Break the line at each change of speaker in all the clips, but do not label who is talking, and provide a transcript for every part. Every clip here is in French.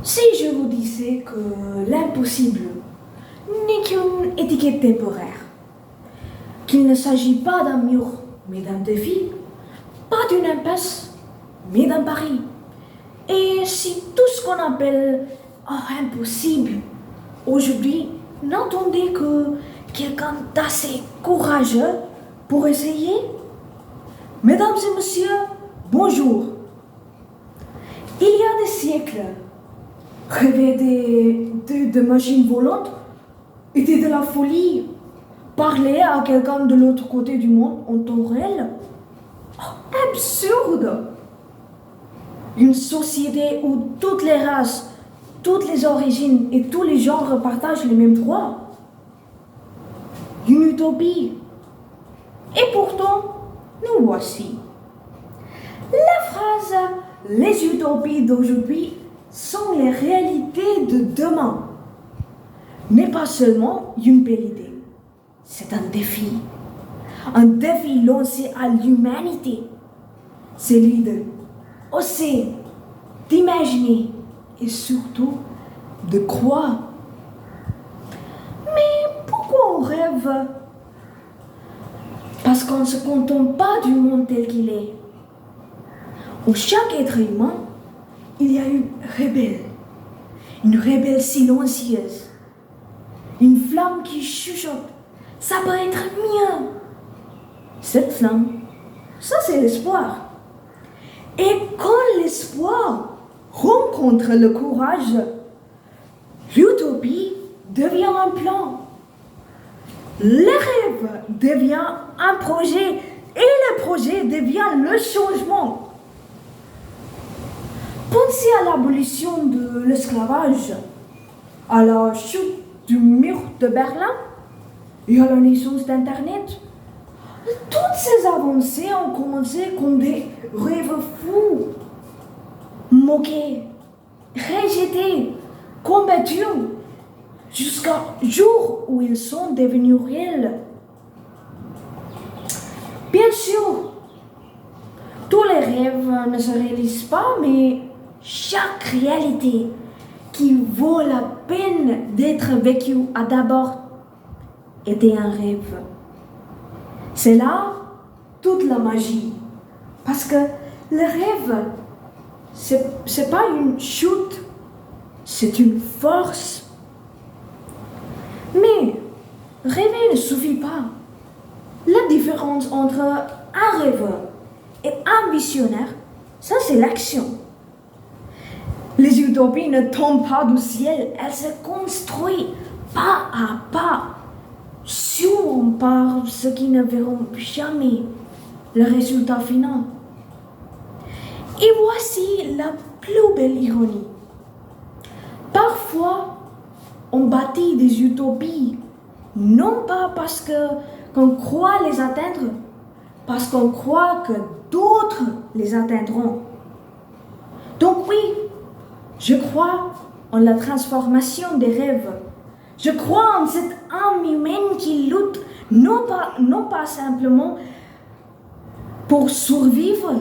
Si je vous disais que l'impossible n'est qu'une étiquette temporaire, qu'il ne s'agit pas d'un mur, mais d'un défi, pas d'une impasse, mais d'un pari, et si tout ce qu'on appelle impossible aujourd'hui n'entendait que quelqu'un d'assez courageux pour essayer? Mesdames et messieurs, bonjour. Il y a des siècles, rêver de machines volantes était de la folie. Parler à quelqu'un de l'autre côté du monde en temps réel, absurde. Une société où toutes les races, toutes les origines et tous les genres partagent les mêmes droits. Une utopie. Et pourtant, nous voici. La phrase « les utopies d'aujourd'hui sont les réalités de demain » n'est pas seulement une belle idée, c'est un défi. Un défi lancé à l'humanité. Celui de oser, d'imaginer et surtout de croire. Mais pourquoi on rêve? Parce qu'on ne se contente pas du monde tel qu'il est. En chaque être humain, il y a une rebelle silencieuse, une flamme qui chuchote. Ça peut être mieux. Cette flamme, ça c'est l'espoir. Et quand l'espoir rencontre le courage, l'utopie devient un plan. Le rêve devient un projet et le projet devient le changement. Pensez à l'abolition de l'esclavage, à la chute du mur de Berlin et à la naissance d'Internet. Toutes ces avancées ont commencé comme des rêves fous, moqués, rejetés, combattus, jusqu'au jour où ils sont devenus réels. Bien sûr, tous les rêves ne se réalisent pas, mais chaque réalité qui vaut la peine d'être vécue a d'abord été un rêve. C'est là toute la magie. Parce que le rêve, c'est pas une chute, c'est une force. Mais rêver ne suffit pas. La différence entre un rêveur et un visionnaire, ça c'est l'action. Les utopies ne tombent pas du ciel, elles se construisent pas à pas, sûres par ceux qui ne verront jamais le résultat final. Et voici la plus belle ironie. Parfois, on bâtit des utopies, non pas parce qu'on croit les atteindre, parce qu'on croit que d'autres les atteindront. Donc oui, je crois en la transformation des rêves. Je crois en cette âme humaine qui lutte non pas simplement pour survivre,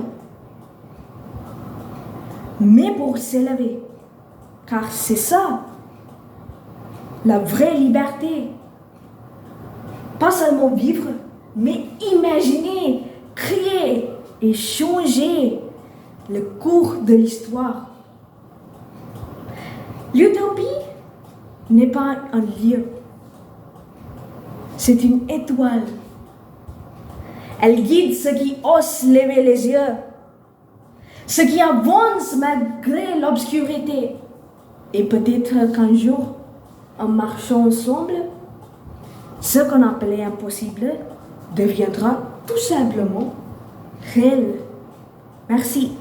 mais pour s'élever. Car c'est ça, la vraie liberté. Pas seulement vivre, mais imaginer, créer et changer le cours de l'histoire. L'utopie n'est pas un lieu, c'est une étoile. Elle guide ceux qui osent lever les yeux, ceux qui avancent malgré l'obscurité. Et peut-être qu'un jour, en marchant ensemble, ce qu'on appelait impossible deviendra tout simplement réel. Merci.